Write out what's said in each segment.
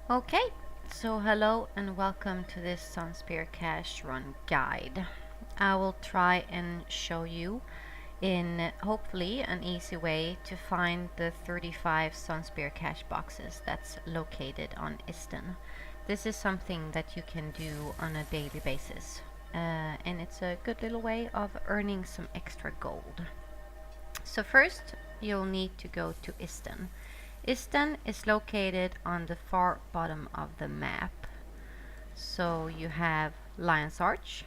Okay, so hello and welcome to this Sunspear cache run guide. I will try and show you in hopefully an easy way to find the 35 Sunspear cache boxes that's located on Isten. This is something that you can do on a daily basis, and it's a good little way of earning some extra gold. So first you'll need to go to Isten. Isten is located on the far bottom of the map. So you have Lion's Arch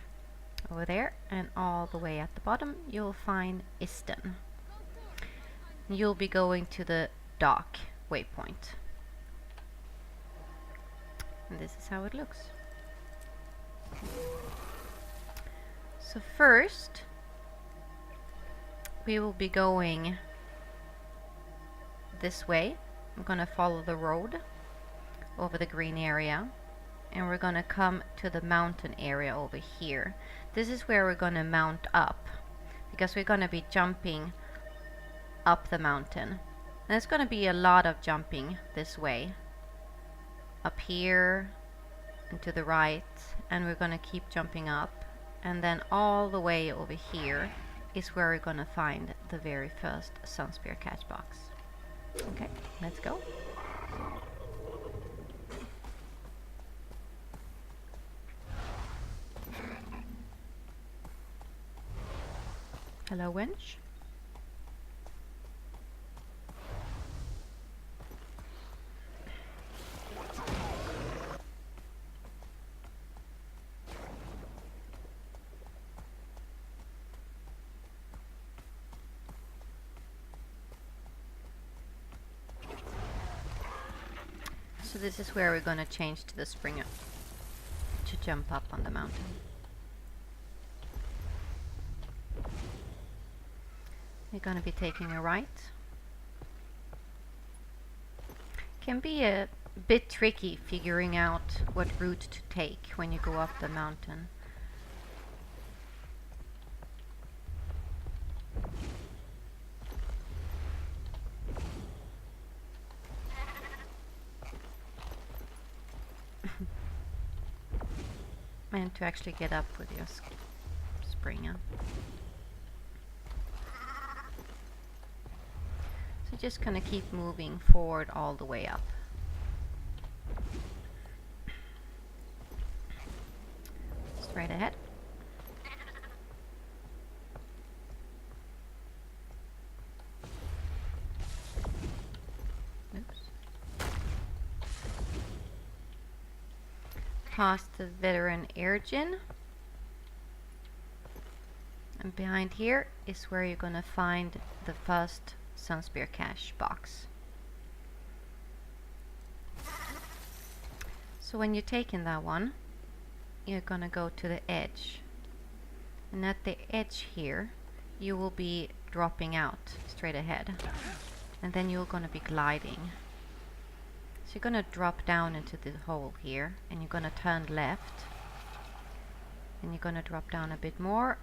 over there, and all the way at the bottom you'll find Isten. You'll be going to the dock waypoint. And this is how it looks. So first we will be going this way. I'm gonna follow the road over the green area, and we're gonna come to the mountain area over here. This is where we're gonna mount up, because we're gonna be jumping up the mountain. And there's gonna be a lot of jumping this way, up here and to the right, and we're gonna keep jumping up, and then all the way over here is where we're gonna find the very first Sunspear catch box. Okay, let's go. Hello, wench. So this is where we're going to change to the springer to jump up on the mountain. We're going to be taking a right. Can be a bit tricky figuring out what route to take when you go up the mountain. And to actually get up with your springer. So just gonna keep moving forward all the way up. Straight ahead. Oops. Past the veteran Airgin. And behind here is where you're gonna find the first Sunspear cache box. So when you're taking that one, you're gonna go to the edge, and at the edge here you will be dropping out straight ahead, and then you're gonna be gliding. So you're gonna drop down into the hole here, and you're gonna turn left, and you're gonna drop down a bit more,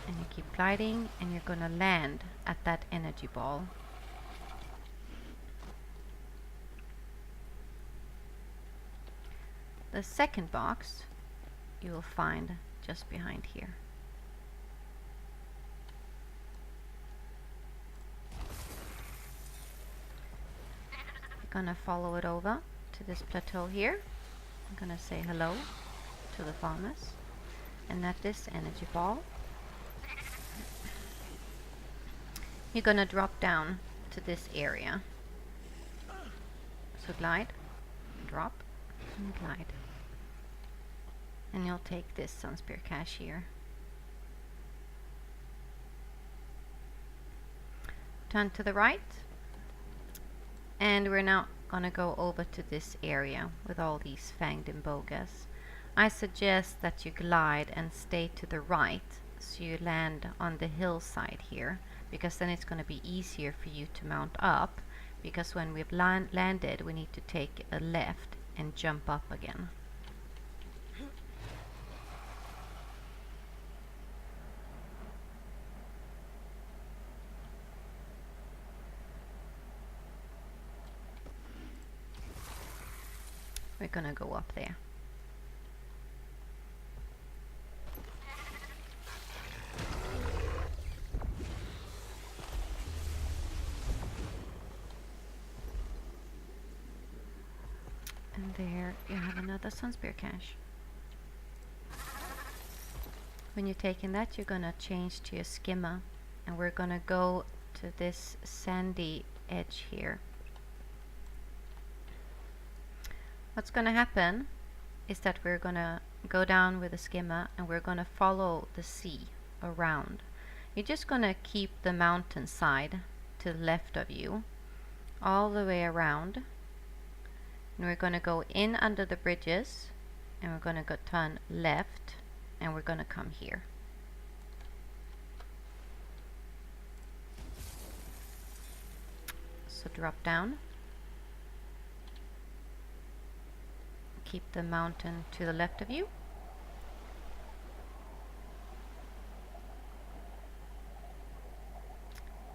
and you keep gliding, and you're gonna land at that energy ball. The second box you will find just behind here. You're gonna follow it over to this plateau here. I'm gonna say hello to the farmers, and at this energy ball you're gonna drop down to this area. So glide, drop, and glide. And you'll take this Sunspear cache here. Turn to the right, and we're now gonna go over to this area with all these fanged imbogas. I suggest that you glide and stay to the right, so you land on the hillside here, because then it's gonna be easier for you to mount up, because when we've landed we need to take a left and jump up again. we're gonna go up there. And there you have another Sunspear cache. When you're taking that, you're gonna change to your skimmer, and we're gonna go to this sandy edge here. What's gonna happen is that we're gonna go down with the skimmer and we're gonna follow the sea around. You're just gonna keep the mountain side to the left of you all the way around, and we're gonna go in under the bridges, and we're gonna go turn left, and we're gonna come here. So drop down, keep the mountain to the left of you,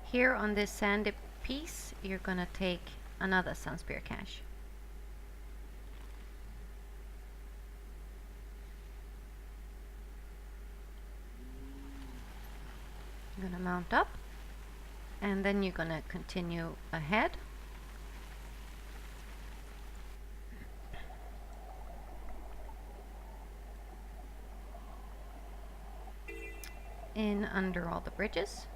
here on this sandy piece you're gonna take another Sunspear cache. You're gonna mount up, and then you're gonna continue ahead. In under all the bridges.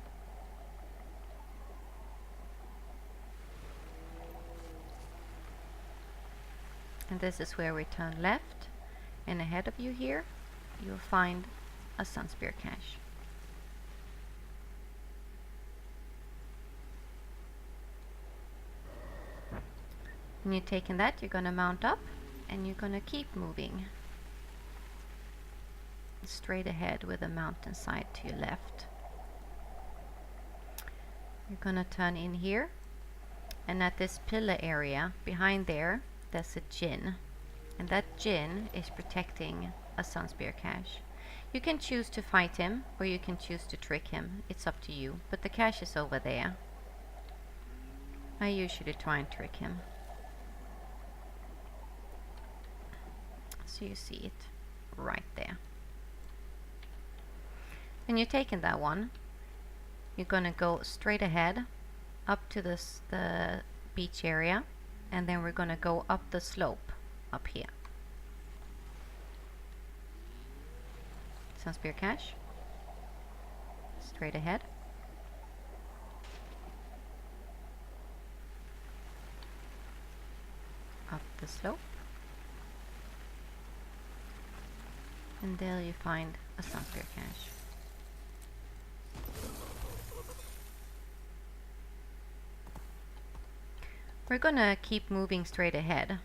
And this is where we turn left, and ahead of you here you'll find a Sunspear cache. When you're taking that, you're gonna mount up, and you're gonna keep moving straight ahead with the mountainside to your left. You're gonna turn in here, and at this pillar area behind there, there's a djinn, and that djinn is protecting a Sunspear cache. You can choose to fight him, or you can choose to trick him. It's up to you, but the cache is over there. I usually try and trick him. So you see it right there. When you're taking that one, you're gonna go straight ahead up to the beach area, and then we're gonna go up the slope up here. Sunspear cache. Straight ahead. Up the slope. And there you find a Sunspear cache. We're gonna keep moving straight ahead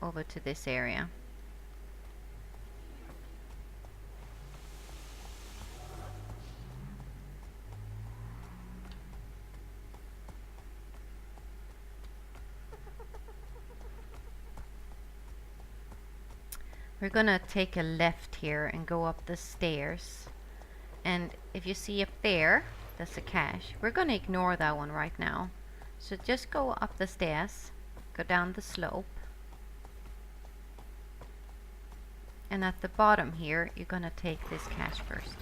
over to this area. We're gonna take a left here and go up the stairs, and if you see up there, there's a cache. We're gonna ignore that one right now. So just go up the stairs, go down the slope, and at the bottom here you're gonna take this cache first.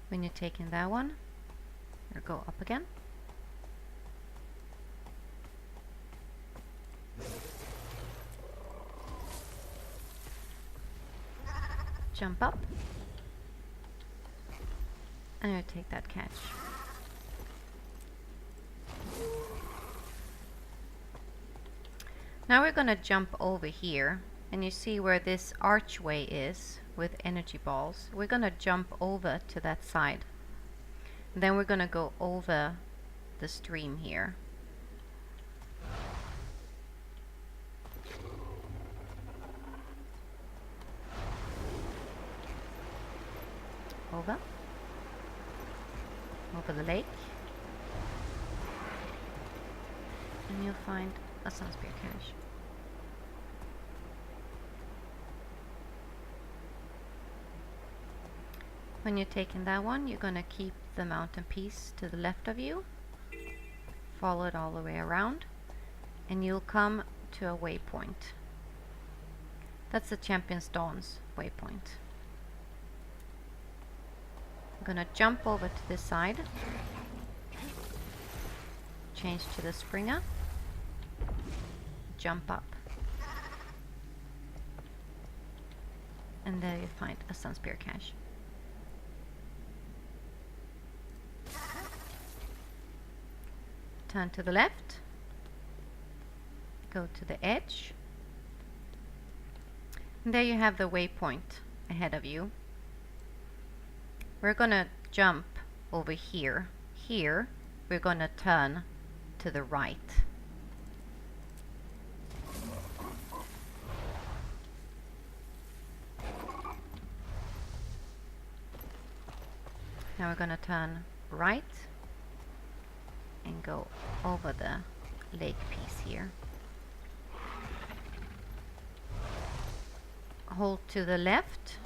When you're taking that one, you go up again. Jump up, and you take that cache. Now we're gonna jump over here, and you see where this archway is with energy balls. We're gonna jump over to that side. Then we're gonna go over the stream here. Over the lake, and you'll find a Sunspear cache. When you're taking that one, you're gonna keep the mountain piece to the left of you, follow it all the way around, and you'll come to a waypoint. That's the Champion's Dawn's waypoint. I'm gonna jump over to this side, change to the Springer, jump up, and there you find a Sunspear cache. Turn to the left, go to the edge, and there you have the waypoint ahead of you. We're gonna jump over here. Here, we're gonna turn to the right. Now we're gonna turn right and go over the lake piece here. Hold to the left.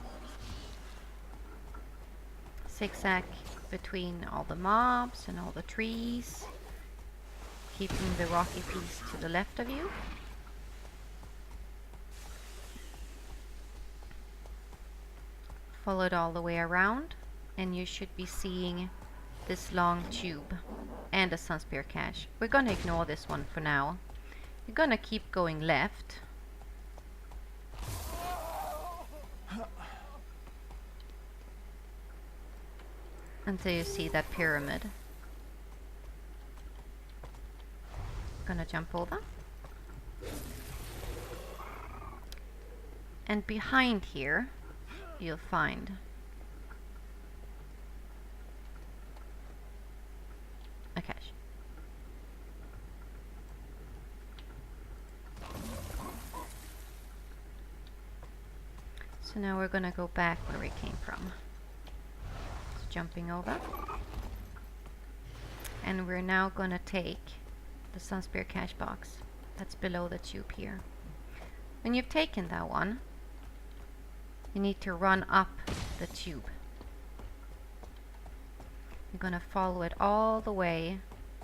Zigzag between all the mobs and all the trees, keeping the rocky piece to the left of you. Follow it all the way around, and you should be seeing this long tube and a Sunspear cache. We're gonna ignore this one for now. You're gonna keep going left. Until you see that pyramid. Gonna jump over. And behind here, you'll find a cache. So now we're gonna go back where we came from. So jumping over. And we're now gonna take the Sunspear cache box that's below the tube here. When you've taken that one, you need to run up the tube. You're gonna follow it all the way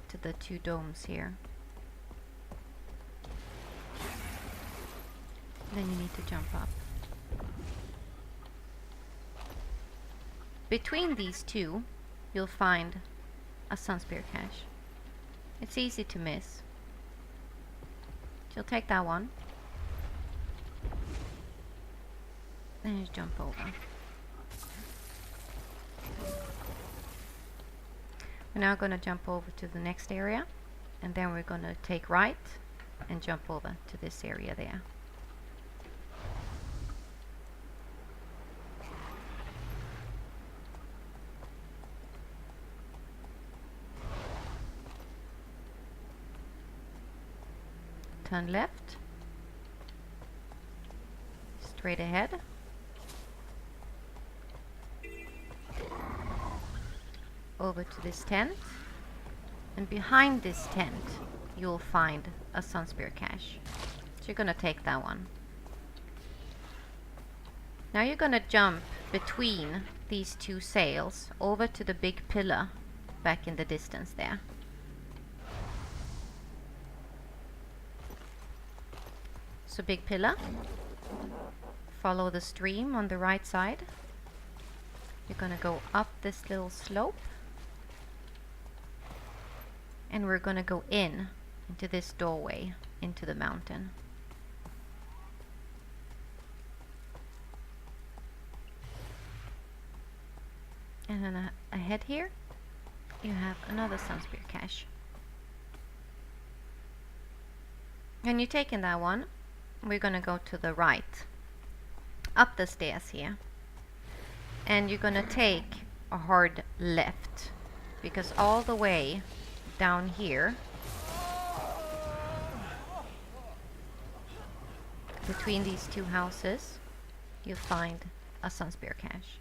to the two domes here. Then you need to jump up. Between these two, you'll find a Sunspear cache. It's easy to miss. You'll take that one. Then you jump over. We're now going to jump over to the next area, and then we're going to take right and jump over to this area there. Turn left, straight ahead. Over to this tent, and behind this tent you'll find a Sunspear cache. So you're gonna take that one. Now you're gonna jump between these two sails over to the big pillar back in the distance there. So big pillar, follow the stream on the right side. You're gonna go up this little slope, and we're gonna go into this doorway into the mountain. And then ahead here you have another Sunspear cache. And you're taking that one, we're gonna go to the right, up the stairs here, and you're gonna take a hard left, because all the way down here between these two houses you'll find a Sunspear cache.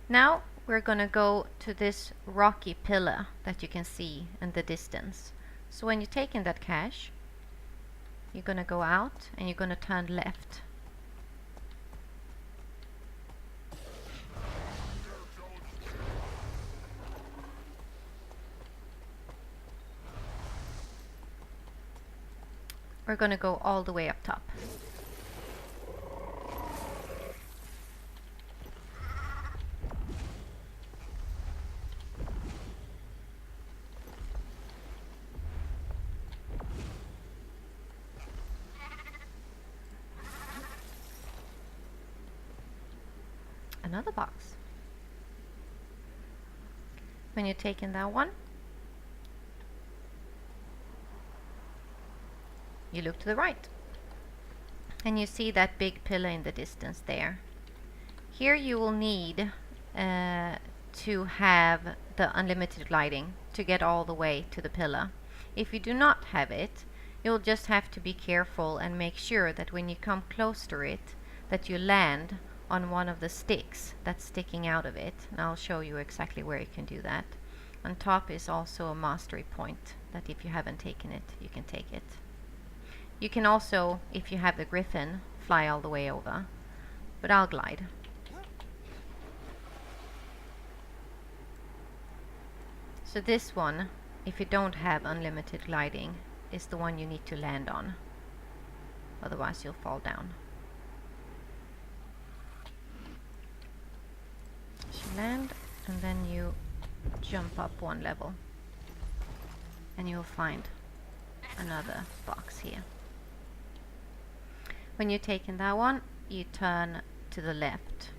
Now we're gonna go to this rocky pillar that you can see in the distance. So when you're taking that cache, you're gonna go out and you're gonna turn left. we're going to go all the way up top. Another box. When you're taking that one, you look to the right and you see that big pillar in the distance there. Here you will need to have the unlimited gliding to get all the way to the pillar. If you do not have it, you'll just have to be careful and make sure that when you come close to it, that you land on one of the sticks that's sticking out of it. And I'll show you exactly where you can do that. On top is also a mastery point that if you haven't taken it, you can take it. You can also, if you have the griffin, fly all the way over, but I'll glide. So this one, if you don't have unlimited gliding, is the one you need to land on. Otherwise you'll fall down. So land, and then you jump up one level. And you'll find another box here. When you're taking that one, you turn to the left.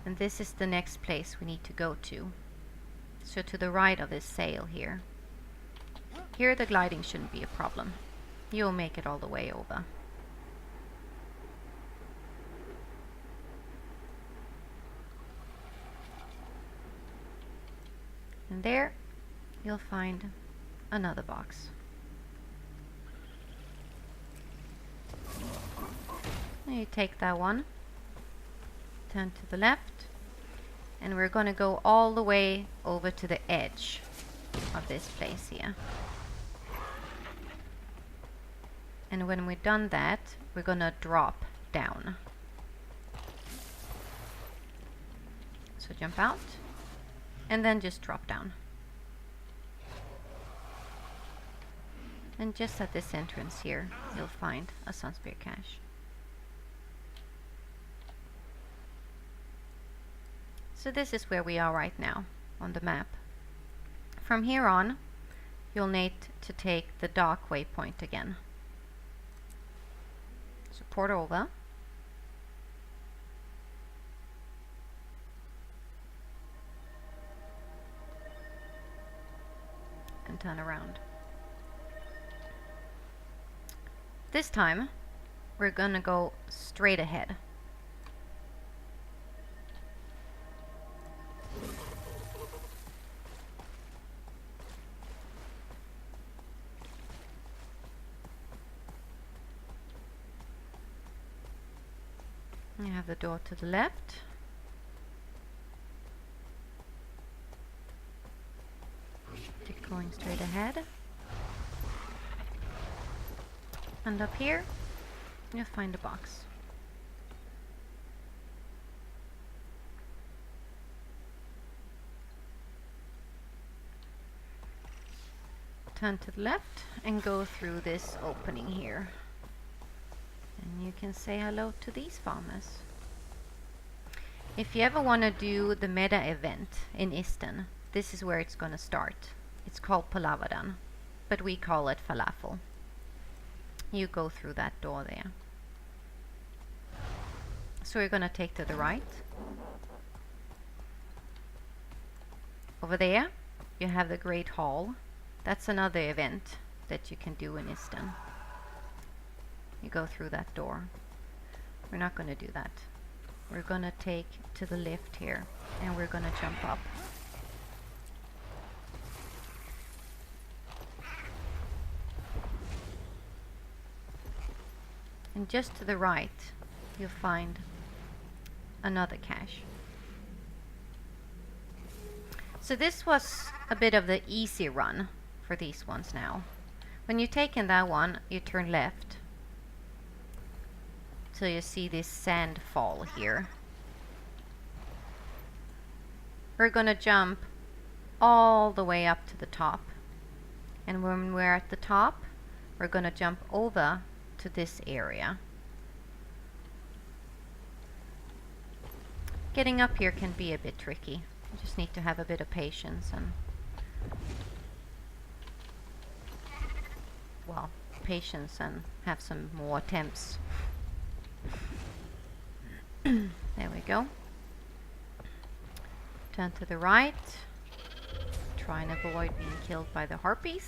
And this is the next place we need to go to. So to the right of this sail here. Here the gliding shouldn't be a problem. You'll make it all the way over. And there you'll find another box. And you take that one, turn to the left, and we're going to go all the way over to the edge of this place here. And when we've done that, we're going to drop down. So jump out and then just drop down. And just at this entrance here, you'll find a Sunspear cache. So this is where we are right now on the map. From here on, you'll need to take the dark waypoint again. So port over. And turn around. This time, we're gonna go straight ahead. You have the door to the left. Keep going straight ahead. And up here, you'll find a box. Turn to the left and go through this opening here. And you can say hello to these farmers. If you ever want to do the meta event in Isten, this is where it's going to start. It's called Palavadan, but we call it Falafel. You go through that door there. So we're going to take to the right. Over there, you have the Great Hall. That's another event that you can do in Isten. You go through that door. We're not going to do that. We're going to take to the left here, and we're going to jump up. And just to the right, you'll find another cache. So this was a bit of the easy run for these ones now. When you've taken that one, you turn left. So you see this sand fall here. We're gonna jump all the way up to the top. And when we're at the top, we're going to jump over to this area. Getting up here can be a bit tricky. You just need to have a bit of patience and, well, patience and have some more attempts. There we go. Turn to the right. Try and avoid being killed by the harpies.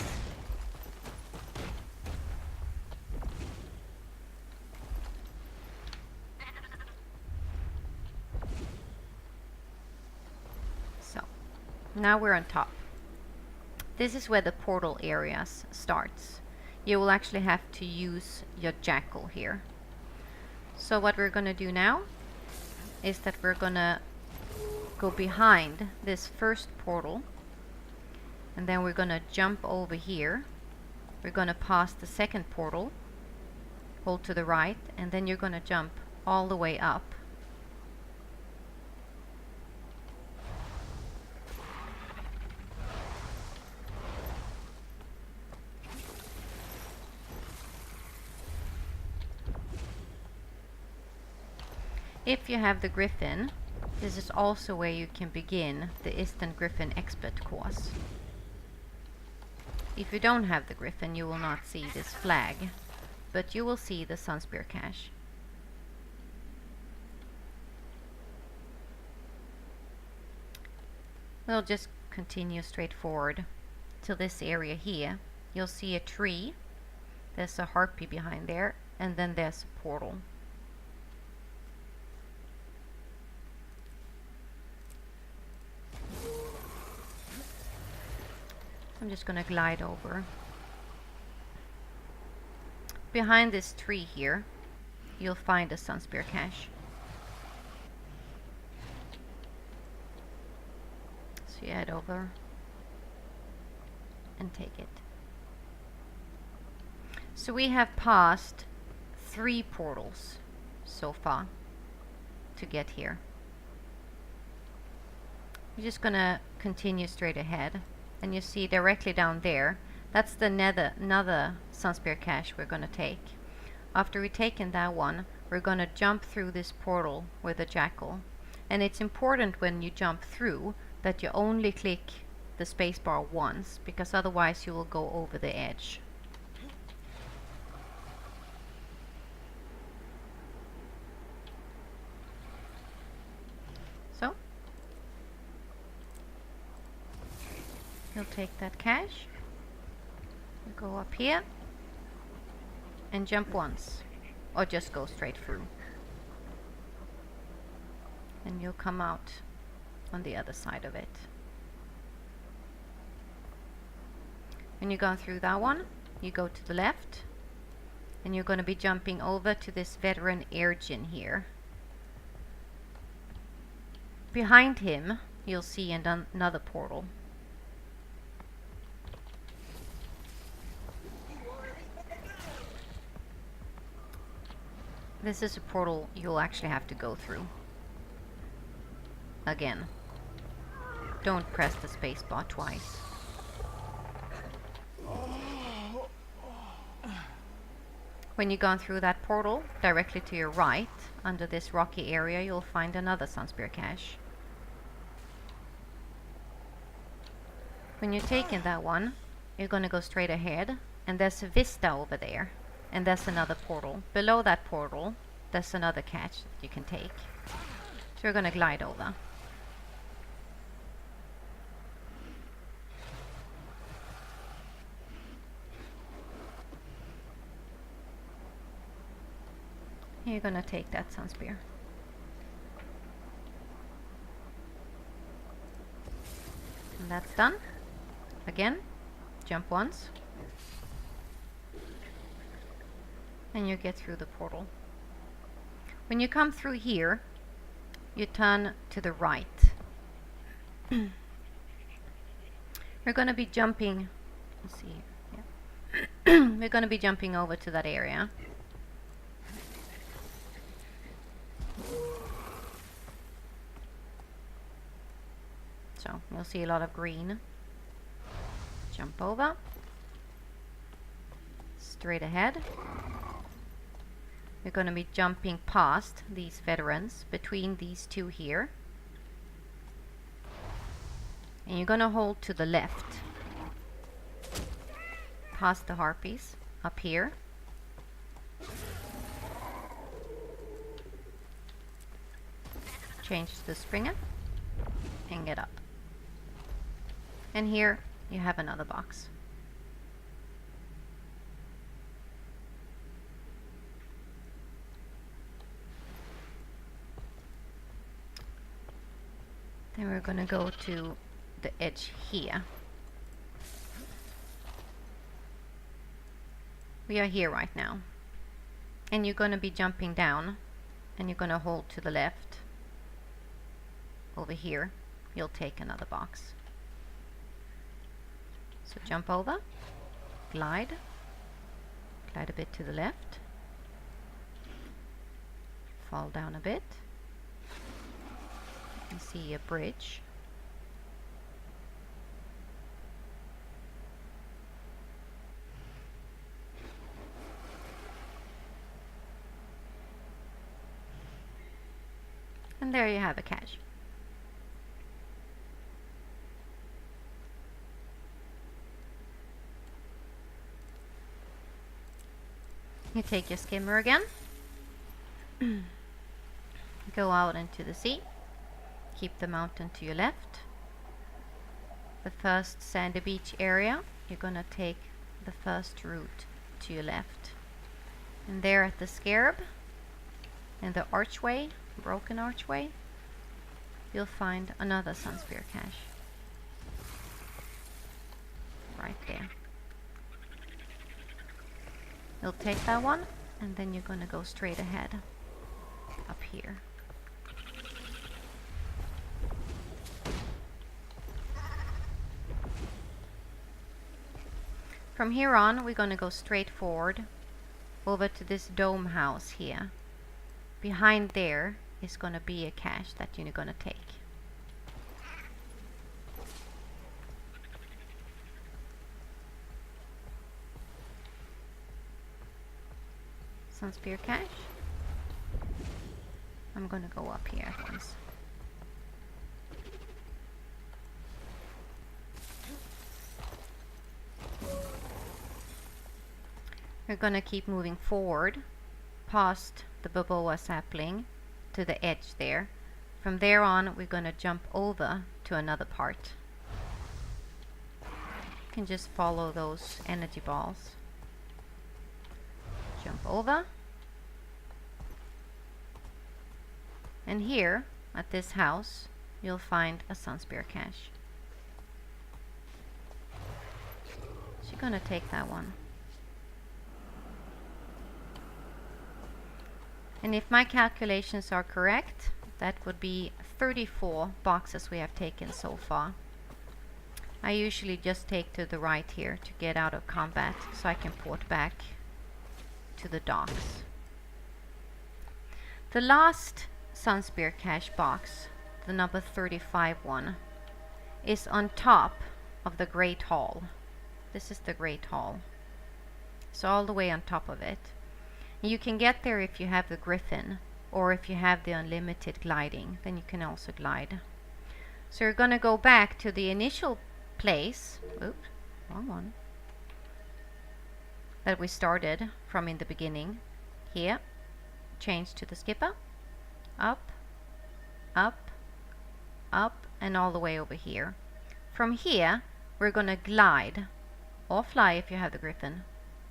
So, now we're on top. This is where the portal areas starts. You will actually have to use your jackal here. So what we're going to do now is that we're going to go behind this first portal, and then we're going to jump over here. We're going to pass the second portal, hold to the right, and then you're going to jump all the way up. If you have the Griffin, this is also where you can begin the Eastern Griffin Expert course. If you don't have the Griffin, you will not see this flag, but you will see the Sunspear cache. We'll just continue straight forward to this area here. You'll see a tree, there's a harpy behind there, and then there's a portal. I'm just going to glide over. Behind this tree here, you'll find a Sunspear cache. So you head over and take it. So we have passed 3 portals so far to get here. We're just going to continue straight ahead. And you see directly down there, that's the another Sunspear cache we're going to take. After we've taken that one, we're going to jump through this portal with a jackal. And it's important when you jump through that you only click the spacebar once, because otherwise you will go over the edge. So, you'll take that cache, you go up here and jump once, or just go straight through, and you'll come out on the other side of it. When you go through that one, you go to the left, and you're going to be jumping over to this veteran Airgin here. Behind him, you'll see another portal. This is a portal you'll actually have to go through. Again, don't press the spacebar twice. When you've gone through that portal, directly to your right, under this rocky area, you'll find another Sunspear cache. When you're taking that one, you're going to go straight ahead, and there's a vista over there. And there's another portal. Below that portal, there's another cache that you can take. So we're going to glide over. You're going to take that Sunspear. And that's done. Again, jump once. And you get through the portal. When you come through here, you turn to the right. We're going to be jumping, let's see, yeah. We're going to be jumping over to that area. So you'll see a lot of green. Jump over, straight ahead. We're going to be jumping past these veterans, between these two here. And you're going to hold to the left. Past the harpies, up here. Change the springer and get up. And here you have another box. Then we're going to go to the edge here. We are here right now. And you're going to be jumping down and you're going to hold to the left. Over here, you'll take another box. So jump over, glide a bit to the left, fall down a bit. You see a bridge. And there you have a cache. You take your skimmer again, go out into the sea, keep the mountain to your left. The first sandy beach area, you're gonna take the first route to your left. And there at the scarab, in the archway, broken archway, you'll find another Sunspear cache. Right there. You'll take that one, and then you're gonna go straight ahead, up here. From here on, we're gonna go straight forward over to this dome house here. Behind there is gonna be a cache that you're gonna take. Sunspear cache. I'm gonna go up here at once. We're gonna keep moving forward past the baboa sapling to the edge there. From there on, we're gonna jump over to another part. You can just follow those energy balls. Jump over. And here, at this house, you'll find a Sunspear cache. So you're gonna take that one. And if my calculations are correct, that would be 34 boxes we have taken so far. I usually just take to the right here to get out of combat so I can port back to the docks. The last Sunspear cache box, the number 35 one, is on top of the Great Hall. This is the Great Hall. So all the way on top of it. You can get there if you have the Griffin, or if you have the unlimited gliding, then you can also glide. So you're gonna go back to the initial place, oops, wrong one, that we started from in the beginning. Here, change to the skipper, up, up, up, and all the way over here. From here, we're gonna glide, or fly if you have the Griffin,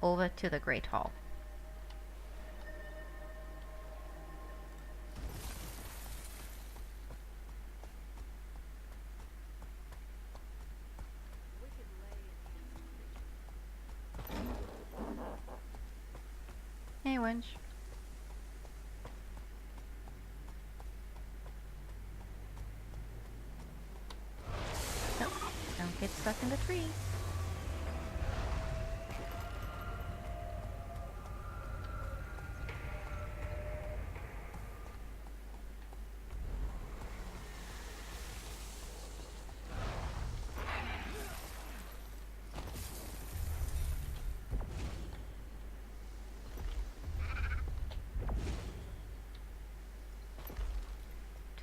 over to the Great Hall. Hey, wench. No, don't get stuck in the trees.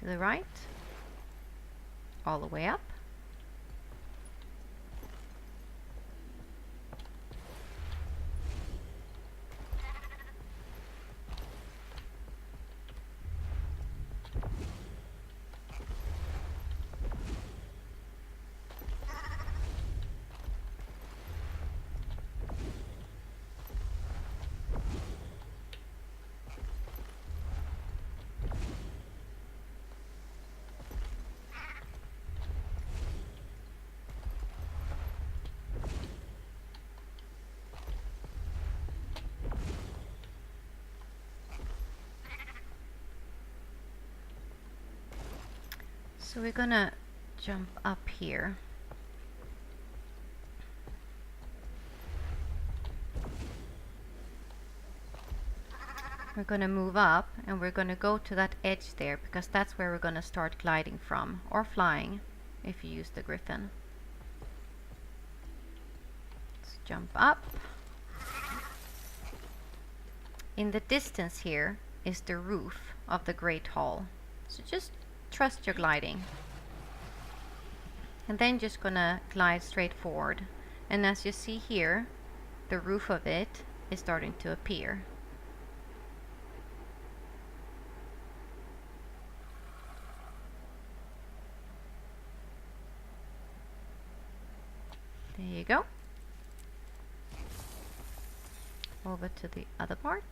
the right, all the way up. So we're gonna jump up here. We're gonna move up and we're gonna go to that edge there because that's where we're gonna start gliding from, or flying if you use the griffin. Let's jump up. In the distance here is the roof of the Great Hall. So just trust your gliding. And then just gonna glide straight forward. And as you see here, the roof of it is starting to appear. There you go. Over to the other part.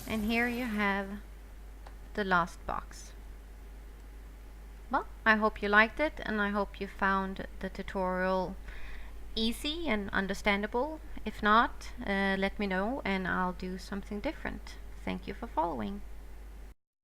And here you have the last box. Well, I hope you liked it, and I hope you found the tutorial easy and understandable. If not, let me know and I'll do something different. Thank you for following.